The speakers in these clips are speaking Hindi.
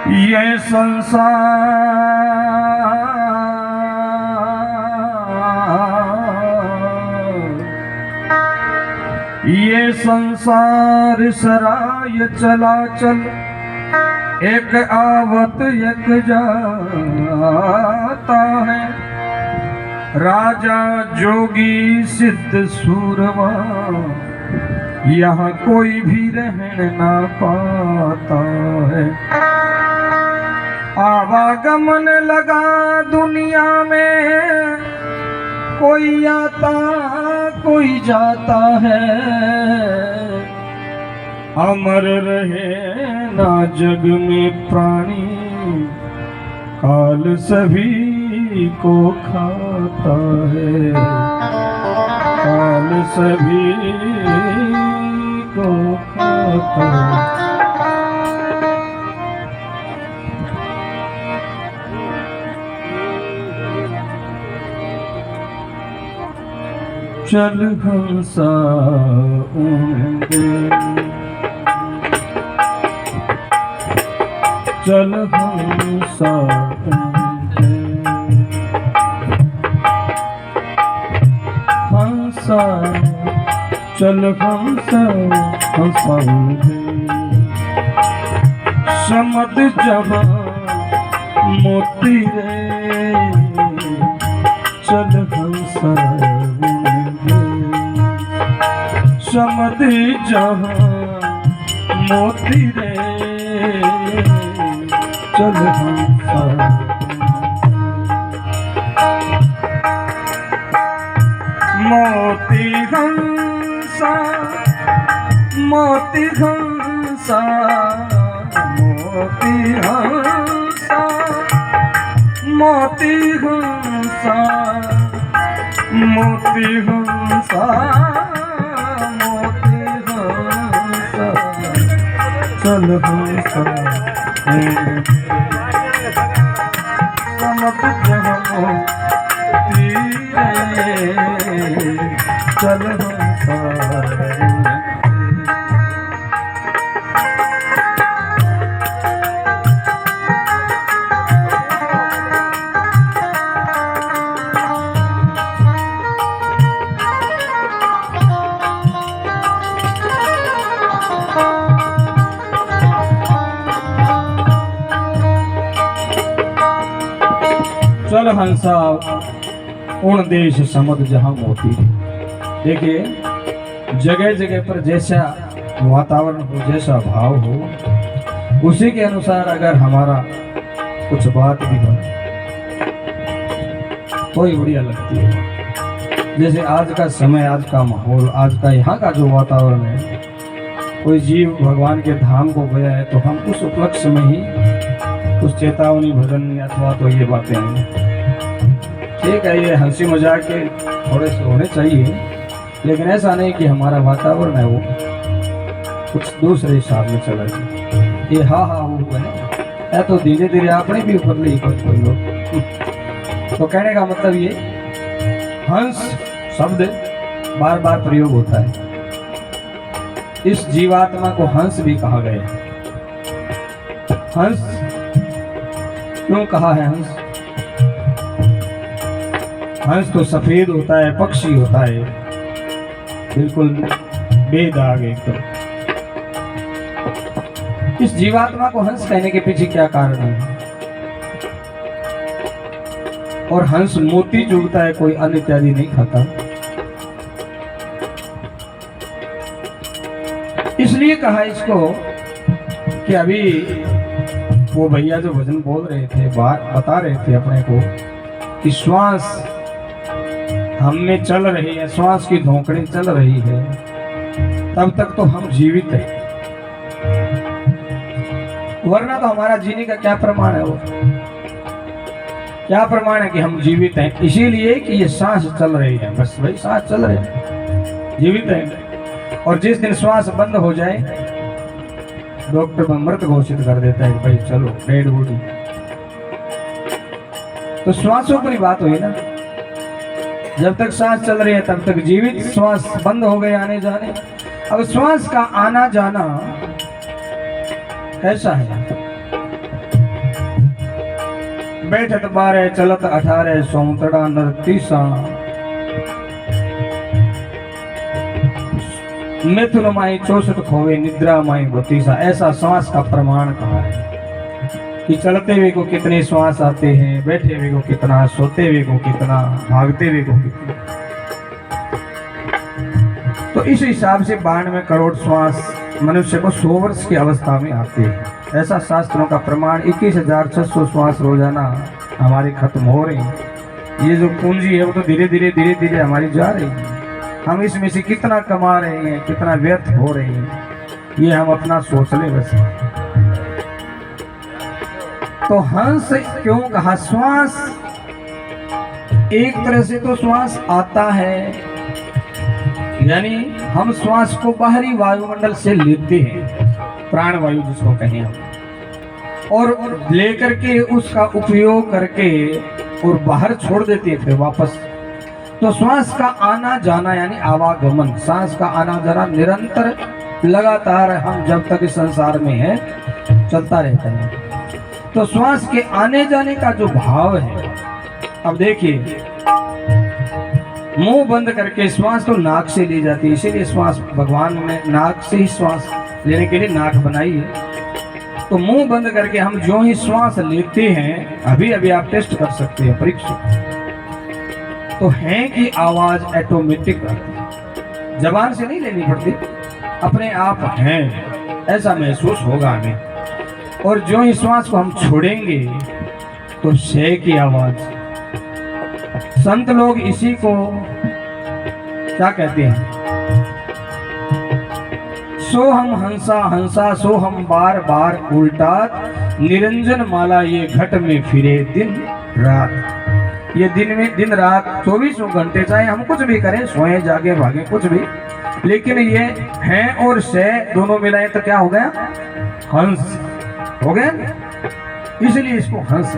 ये संसार ये संसार सराय चलाचल, एक आवत एक जाता है। राजा जोगी सिद्ध सूरमा, यहाँ कोई भी रह ना पाता है। आवागमन लगा दुनिया में, कोई आता कोई जाता है। अमर रहे ना जग में प्राणी, काल सभी को खाता है। काल सभी को खाता है। चल हंसा चल हंसा हंसा चल हंसा हंसा समद जहाँ मोती रे, चल हंसा समद जहाँ मोती रे, चल हंसा मोती हंसा मोती हंसा मोती हंसा मोती हंसा मोती हंसा मोती हंसा चल हंसा समत जहाँ चल हंसा। चल हंसा उन देश समद जहां मोती। देखिए, जगह जगह पर जैसा वातावरण हो, जैसा भाव हो, उसी के अनुसार अगर हमारा कुछ बात भी हो तो ही बढ़िया लगती है। जैसे आज का समय, आज का माहौल, आज का यहाँ का जो वातावरण है, कोई जीव भगवान के धाम को गया है तो हम उस उपलक्ष्य में ही कुछ चेतावनी भजन अथवा तो ये बातें हैं। ठीक है, ये हंसी मजाक के थोड़े से होने चाहिए, लेकिन ऐसा नहीं कि हमारा वातावरण है वो कुछ दूसरे हिसाब में चला जाए। ये हाँ हाँ वो है तो धीरे धीरे आपने भी ऊपर ले कोई लोग। तो कहने का मतलब ये हंस शब्द बार बार प्रयोग होता है। इस जीवात्मा को हंस भी कहा गया है। हंस क्यों कहा है? हंस हंस तो सफेद होता है, पक्षी होता है, बिल्कुल बेदाग एकदम। इस जीवात्मा को हंस कहने के पीछे क्या कारण है? और हंस मोती चुगता है, कोई अन्न इत्यादि नहीं खाता। इसलिए कहा इसको कि अभी वो भैया जो भजन बोल रहे थे, बता रहे थे अपने को कि श्वास हम में चल रही है, श्वास की धोकड़ी चल रही है, तब तक तो हम जीवित हैं, वरना तो हमारा जीने का क्या प्रमाण है? वो क्या प्रमाण है कि हम जीवित हैं? इसीलिए कि ये सांस चल रही है, बस भाई सांस चल रही है, जीवित है। और जिस दिन श्वास बंद हो जाए, डॉक्टर मृत घोषित कर देता है कि भाई चलो डेड बॉडी। तो श्वासों पर ही बात हुई ना। जब तक सांस चल रही है तब तक जीवित, श्वास बंद हो गए आने जाने। अब श्वास का आना जाना कैसा है? बैठत 12 चलत 18 सौतड़ा नरतीसा मिथुन माई 64 खोवे निद्रा माई 32। ऐसा श्वास का प्रमाण कहा है कि चलते हुए को कितने श्वास आते हैं, बैठे हुए को कितना, सोते हुए को कितना, भागते हुए को कितना। तो इस हिसाब से 92 करोड़ श्वास मनुष्य को 100 वर्ष की अवस्था में आते हैं। ऐसा शास्त्रों का प्रमाण। 21,600 श्वास रोजाना हमारे खत्म हो रहे हैं। ये जो पूंजी है वो तो धीरे धीरे हमारी जा रही है। हम इसमें से कितना कमा रहे हैं, कितना व्यर्थ हो रहे हैं, ये हम अपना सोच ले बस। तो हंस क्यों कहा? श्वास एक तरह से तो श्वास आता है, यानी हम श्वास को बाहरी वायुमंडल से लेते हैं, प्राण वायु जिसको कहें हम, और लेकर के उसका उपयोग करके और बाहर छोड़ देते हैं फिर वापस। तो श्वास का आना जाना यानी आवागमन, सांस का आना जाना निरंतर लगातार हम जब तक इस संसार में है चलता रहता है। तो श्वास के आने जाने का जो भाव है, अब देखिए मुंह बंद करके श्वास तो नाक से ली जाती है, इसीलिए श्वास भगवान ने नाक से ही श्वास लेने के लिए नाक बनाई है। तो मुंह बंद करके हम जो ही श्वास लेते हैं, अभी आप टेस्ट कर सकते हैं परीक्षा, तो है कि आवाज ऑटोमेटिक आती है, जबान से नहीं लेनी पड़ती, अपने आप है, ऐसा महसूस होगा हमें। और जो ही श्वास को हम छोड़ेंगे तो शय की आवाज। संत लोग इसी को क्या कहते हैं? सो हम हंसा हंसा सो हम बार बार उल्टा, निरंजन माला ये घट में फिरे दिन रात। ये दिन में दिन रात 24 घंटे, चाहे हम कुछ भी करें, सोए जागे भागे कुछ भी, लेकिन ये हैं और शय दोनों मिलाए तो क्या हो गया? हंस हो गया। इसलिए इसको हंस,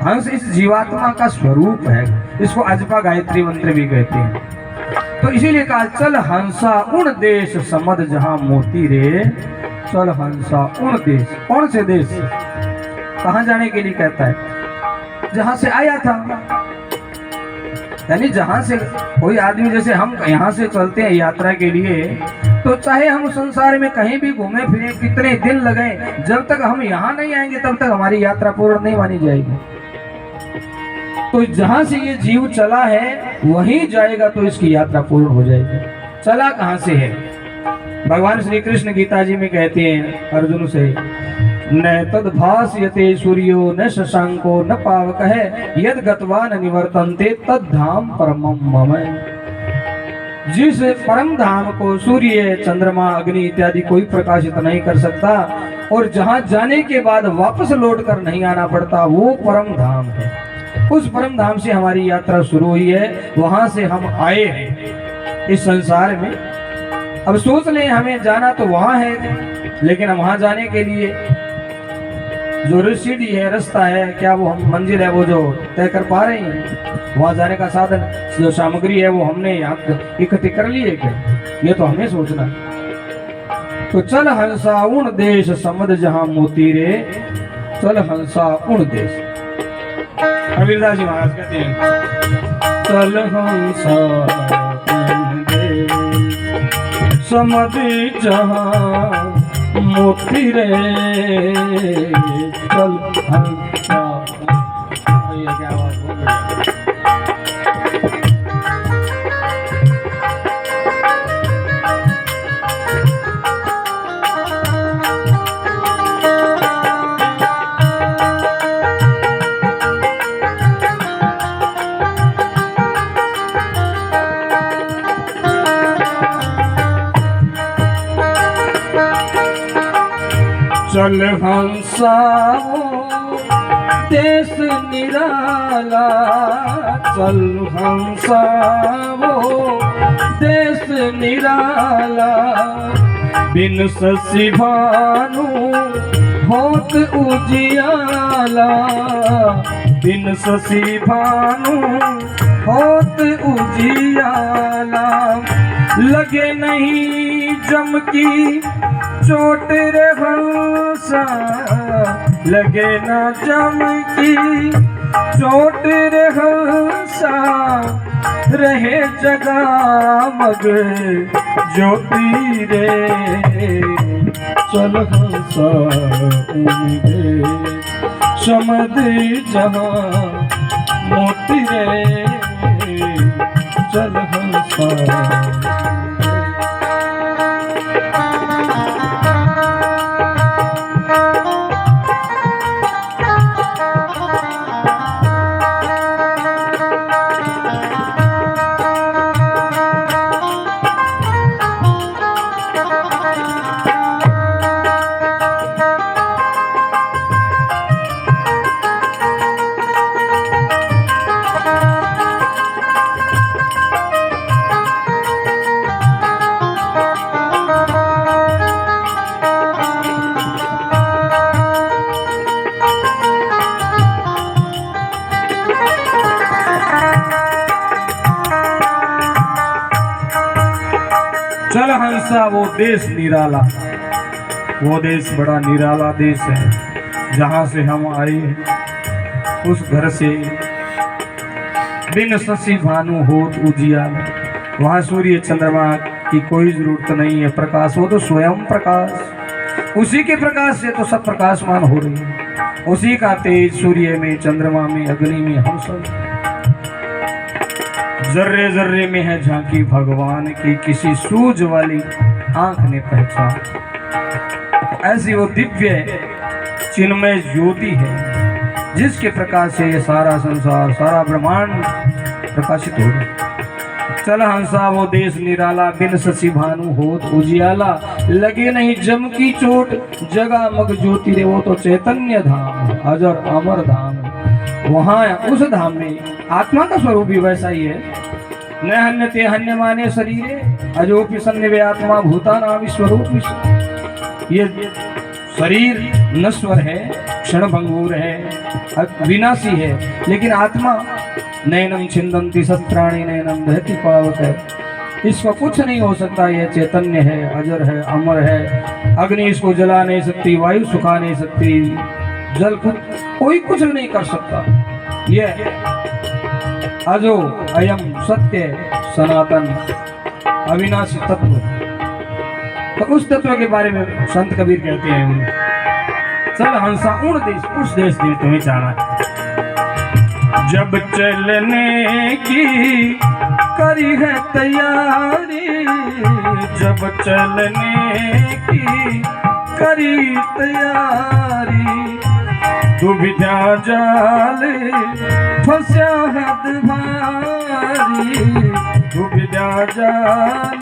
हंस इस जीवात्मा का स्वरूप है। इसको अजपा गायत्री मंत्र भी कहते हैं। तो इसीलिए कहा चल हंसा उन देश समद जहां मोती रे, चल हंसा उन देश। कौन से देश? कहां जाने के लिए कहता है? जहां से आया था, यानी जहां से कोई आदमी, जैसे हम यहाँ से चलते हैं यात्रा के लिए, तो चाहे हम संसार में कहीं भी घूमे फिरे, कितने दिन लगे, जब तक हम यहाँ नहीं आएंगे तब तक हमारी यात्रा पूर्ण नहीं मानी जाएगी। तो जहां से ये जीव चला है वहीं जाएगा तो इसकी यात्रा पूर्ण हो जाएगी। चला कहां से है? भगवान श्री कृष्ण गीता जी में कहते हैं अर्जुन से, न तद्भास्यते सूर्यो न शशांको न पावक है, यद गत्वा न निवर्तन्ते तद्धाम परमं मम। जिस परम धाम को सूर्य, चंद्रमा, अग्नि इत्यादि कोई प्रकाशित नहीं कर सकता, और जहां जाने के बाद वापस लौट कर नहीं आना पड़ता, वो परम धाम है। उस परम धाम से हमारी यात्रा शुरू हुई है, वहां से हम आए हैं इस संसार में। अब सोच लें हमें जाना तो वहां है, लेकिन वहां जाने के लिए जो सीढ़ी है, रास्ता है, क्या वो हम मंजिल है वो जो तय कर पा रहे हैं? वहां जाने का साधन, जो सामग्री है वो हमने यहाँ इकट्ठी कर ली है क्या? ये तो हमें सोचना। तो चल हंसा उन देश समद जहां मोती रे, चल हंसा उन देश। कबीरदास जी महाराज कहते हैं, चल हंसा उन देश समद जहां मोती रे, चल हंसा। भैया क्या बात हो गई? चल हंसा देश निराला, चल हंसा देश निराला, बिन शशि भानु होत उजियाला, बिन शशि भानु होत उजियाला, लगे नहीं जम की चोट रे हंसा, लगे ना जम की चोट रे हंसा रहे जगामग ज्योति रे चल हंसा उम्मीदे समद जहां मोती रे चल हंसा। चल हंसा वो देश निराला, वो देश बड़ा निराला देश है जहां से हम आए हैं। उस घर से बिन शशि भानु होत उजियाला, वहां सूर्य चंद्रमा की कोई जरूरत नहीं है। प्रकाश वो तो स्वयं प्रकाश, उसी के प्रकाश से तो सब प्रकाशमान हो रही है। उसी का तेज सूर्य में, चंद्रमा में, अग्नि में, हम सब जर्रे जर्रे में है झांकी भगवान की, किसी सूझ वाली आंख ने पहचान। ऐसी वो दिव्य चिन्मय ज्योति है जिसके प्रकाश से ये सारा संसार, सारा ब्रह्मांड प्रकाशित हो गया। चल हंसा वो देश निराला, बिन शशि भानु होत उजियाला, लगे नहीं जम की चोट जगा मग ज्योति रे। वो तो चैतन्य धाम, अजर अमर धाम, वहां उस धाम में आत्मा का स्वरूप भी वैसा ही है। न हन्य ते हन्य माने शरीरे, अजोपि सन्निवे आत्मा भूतानां स्वरूप। ये शरीर नश्वर है, क्षण भंगुर है, विनाशी है, लेकिन आत्मा नैनम छिंदंती शस्त्राणि नैनम दहति पावक है। इसको कुछ नहीं हो सकता। यह चैतन्य है, अजर है, अमर है। अग्नि इसको जला नहीं सकती, वायु सुखा नहीं सकती, जल कोई कुछ नहीं कर सकता। यह अजो अयम सत्य सनातन अविनाशी तत्व। तो उस तत्व के बारे में संत कबीर कहते हैं, चल हंसा उन देश, उस देश में तुम्हें जाना है जब चलने की करी है तैयारी, जब चलने की करी तैयारी, दुविधा जाल फंसा हद भारी, दुविधा जाल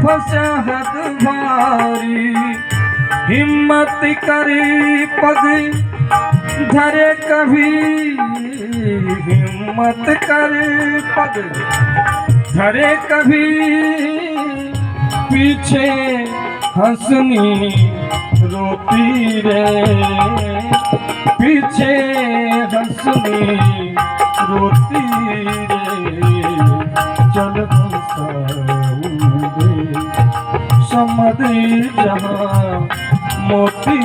फंसा हद भारी, हिम्मत करी पग धरे कभी, हिम्मत करे पग धरे कभी, पीछे हंसनी रोती रे, पीछे हंसनी रोती रे, चल हंसा समदे जहां मोती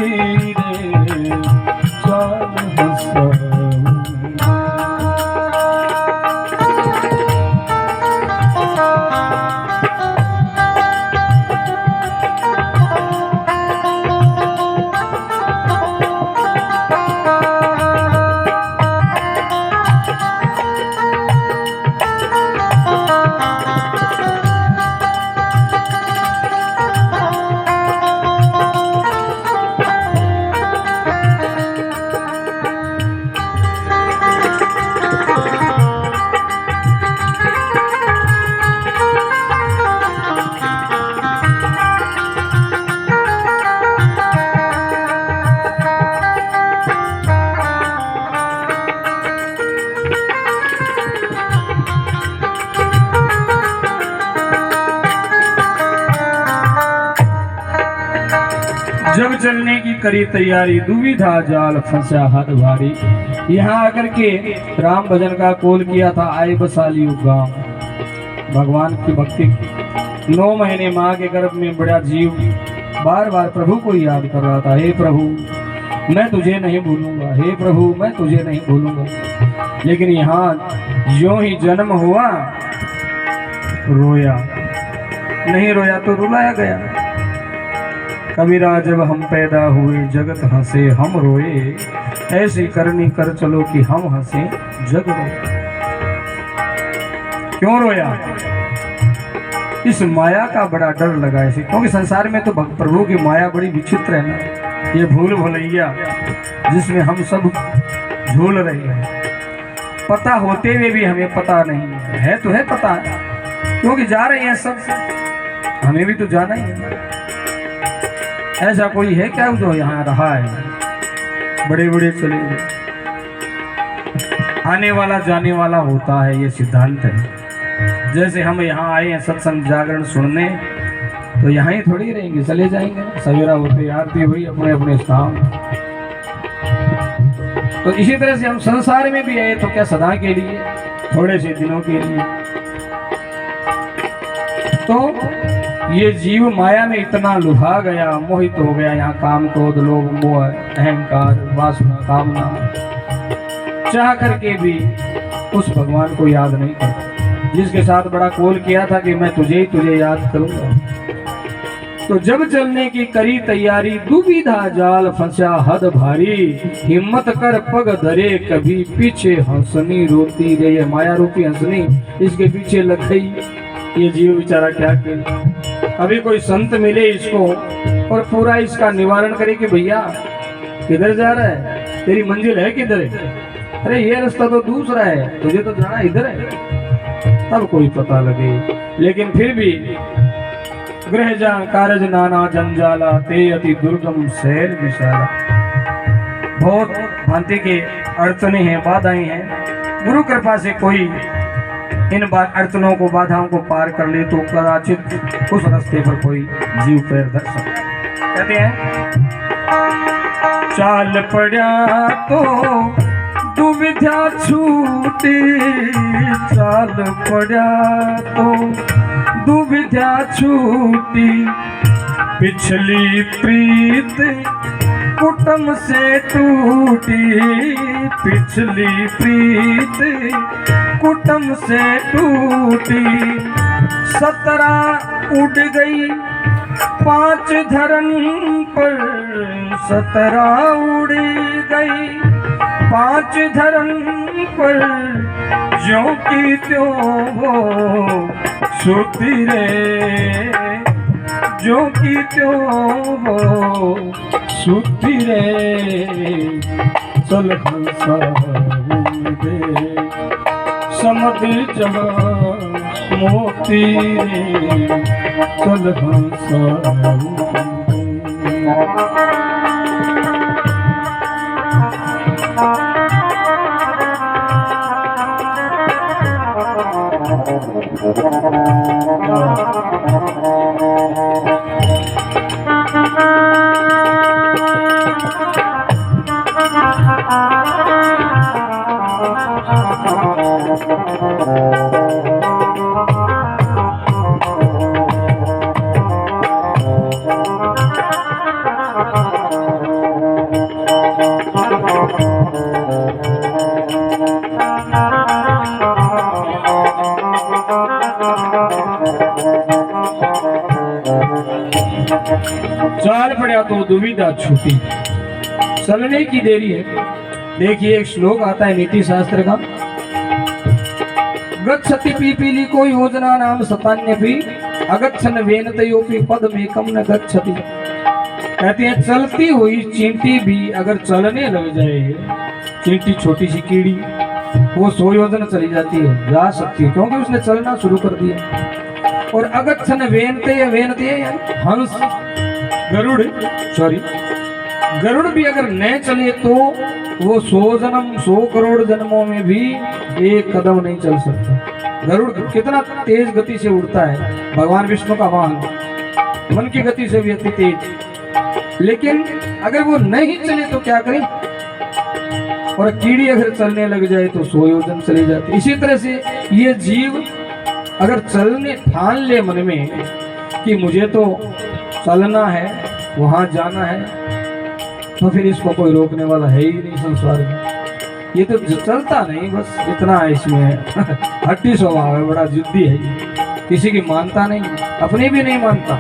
रे, चल हंसा। जब चलने की करी तैयारी, दुविधा जाल फंसा हद भारी। यहाँ आकर के राम भजन का कॉल किया था, आए बसाली गांव। भगवान की भक्ति की 9 महीने माँ के गर्भ में बड़ा जीव बार बार प्रभु को याद कर रहा था। हे प्रभु, मैं तुझे नहीं भूलूंगा, हे प्रभु मैं तुझे नहीं भूलूंगा। लेकिन यहाँ जो ही जन्म हुआ रोया, नहीं रोया तो रुलाया गया। कबीरा जब हम पैदा हुए जगत हंसे हम रोए, ऐसी करनी कर चलो कि हम हंसे जग रोए। क्यों रोया? इस माया का बड़ा डर लगा ऐसे, क्योंकि संसार में तो प्रभु की माया बड़ी विचित्र है ना। ये भूल भुलैया जिसमें हम सब झूल रहे हैं, पता होते हुए भी हमें पता नहीं है तो है पता, क्योंकि जा रहे हैं सब, हमें भी तो जाना ही है। ऐसा कोई है क्या जो यहाँ रहा है? बड़े बड़े चले गए, आने वाला जाने वाला होता है, ये सिद्धांत है। जैसे हम यहाँ आए हैं सत्संग जागरण सुनने, तो यहाँ ही थोड़ी रहेंगे, चले जाएंगे। सवेरा होते आरती हुई अपने अपने स्थान। तो इसी तरह से हम संसार में भी आए तो क्या सदा के लिए, थोड़े से दिनों के लिए। तो ये जीव माया में इतना लुभा गया, मोहित हो गया। यहाँ काम क्रोध लोभ मोह अहंकार वासना कामना चाह करके भी उस भगवान को याद नहीं करता, जिसके साथ बड़ा कोल किया था कि मैं तुझे याद करूंगा। तो जब चलने की करी तैयारी, दुविधा जाल फंसा हद भारी, हिम्मत कर पग धरे कभी पीछे हंसनी रोती रे। ये माया रूपी हंसनी इसके पीछे लग गई। ये जीव बेचारा क्या करे? अभी कोई संत मिले इसको और पूरा इसका निवारण करे कि भैया किधर जा रहा है, तेरी मंजिल है किधर है? अरे ये रास्ता तो दूसरा है, तुझे तो जाना इधर है, तब कोई पता लगे। लेकिन फिर भी गृह जा कारज नाना जंजाला, ते अति दुर्गम शैल विशाला। बहुत भांति के अड़चने हैं, बाधाएं हैं। गुरु कृपा से कोई इन अड़चनों को बाधाओं को पार कर ले तो कदाचित उस रास्ते पर कोई जीव पैर धर सकता। कहते हैं चाल पड़ा तो दुविधा छूटी, चाल पड़ा तो दुविधा छूटी, पिछली प्रीत कुटुंब से टूटी, पिछली प्रीत कुटुंब से टूटी। 17 उड़ गई 5 धरन पर, 17 उड़ गई 5 धरन पर, ज्यों की त्यों वो सोती रे, ज्यों की त्यों वो सोती रे। चल हंसा दे समद जहाँ मोती रे, चल हंसा चाल पड़ा तो दुविधा छूटी, चलने की देरी है। देखिए एक श्लोक आता है नीति शास्त्र का, गच्छति पीपीली को योजना नाम सतान्यपि, अगच्छन वेनतयोपि पद में कम न गच्छति। कहते हैं चलती हुई चींटी भी अगर चलने लग जाए, चींटी छोटी सी कीड़ी, वो 100 योजना चली जाती है, जा सकती है, क्योंकि उसने चलना शुरू कर दिया। और अगच्छन वेनते, वेनते हंस गरुड़, सॉरी गरुड़ भी अगर न चले तो वो 100 करोड़ जन्मों में भी एक कदम नहीं चल सकता। गरुड़ कितना तेज गति से उड़ता है, भगवान विष्णु का वाहन, मन की गति से भी अति तेज। लेकिन अगर वो नहीं चले तो क्या करें? और कीड़ी अगर चलने लग जाए तो 100 योजन चली जाती। इसी तरह से ये जीव अगर चलने ठान ले मन में कि मुझे तो चलना है, वहां जाना है, तो फिर इसको कोई रोकने वाला है ही नहीं संसार में। ये तो चलता नहीं, बस इतना है इसमें हट्टी स्वभाव है, बड़ा जिद्दी है ये, किसी की मानता नहीं, अपनी भी नहीं मानता,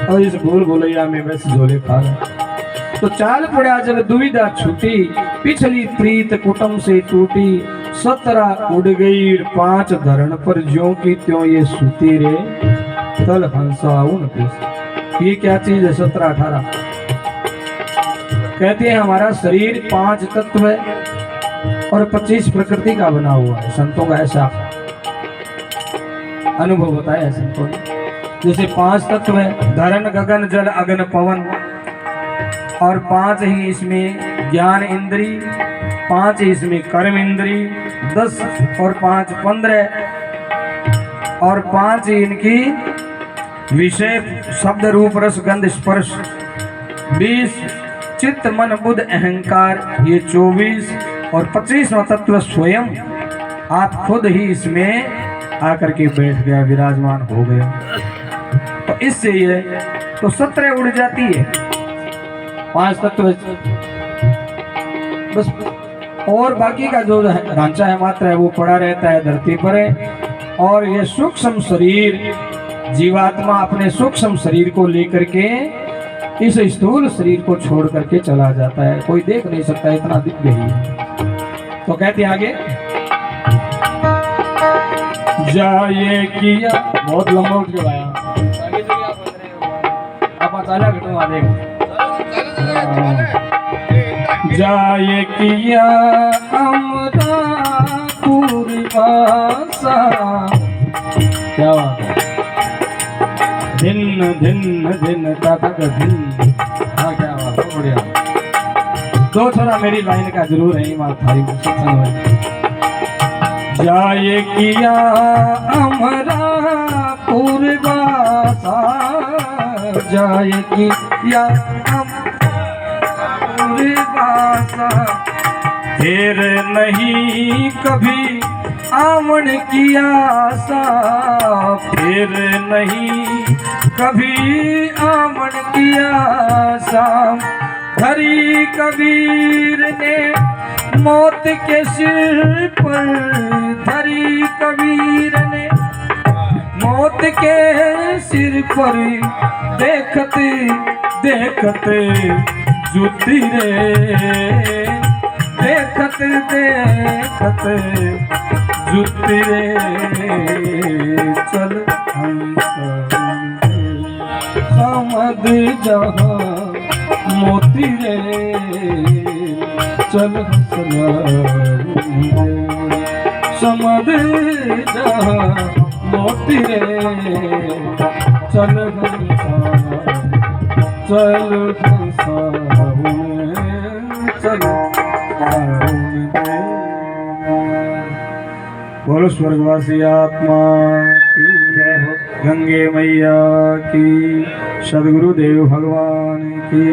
और इस भूल भुलैया में बस झोले खा रहे। तो चाल पड़ा जब दुविधा छूटी, पिछली प्रीत कुटुंब से टूटी, 17 उड़ गई 5 धरण पर, ज्यों की त्यों ये सूती रे, तल हंसा 29। ये क्या चीज है 17 18? कहते हैं हमारा शरीर 5 तत्व है और 25 प्रकृति का बना हुआ है। संतों का ऐसा अनुभव बताया है संतों ने। जैसे 5 तत्व है, धरण गगन जल अग्नि पवन, और 5 ही इसमें ज्ञान इंद्री, 5 ही इसमें कर्म इंद्री, 10 और 5 15, और 5 ही इनकी विषय शब्द रूप रस गंध स्पर्श, 20 चित्त मन बुद्ध अहंकार, ये 24, और 25वां तत्व स्वयं आप खुद ही इसमें आकर के बैठ गया, विराजमान हो गया। तो इससे ये तो 17 उड़ जाती है, 5 तत्व बस, और बाकी का जो ढांचा है मात्र है वो पड़ा रहता है धरती पर है। और ये सूक्ष्म शरीर, जीवात्मा अपने सूक्ष्म शरीर को लेकर के इस स्थूल शरीर को छोड़ करके चला जाता है, कोई देख नहीं सकता, इतना दिव्य ही है। तो कहते आगे, जाए किया, बहुत लंबा उठ गया आप चाला घटूंगा देख, जाए किया अमरा पूर्वासा, क्या बात है, धिन धिन धिन तक धिन, हाँ क्या बात है, बढ़िया। दो थोड़ा मेरी लाइन का जरूर है माँ थारी सत्संग में। जाए किया अमरा पूर्वासा, जाए किया पूर्वासा, फिर नहीं कभी आमन की आशा, फिर नहीं कभी आमन की आशा, धरी कबीर ने मौत के सिर पर, धरी कबीर ने मौत के सिर पर, देखते देखते जुती रे, देखते देखते जुती रे, चल समद जहाँ मोती रे, चल समद जहाँ मोती रे, चल चल चल। बोलो स्वर्गवासी आत्मा की जय हो, गंगे मैया की, सदगुरुदेव भगवान की।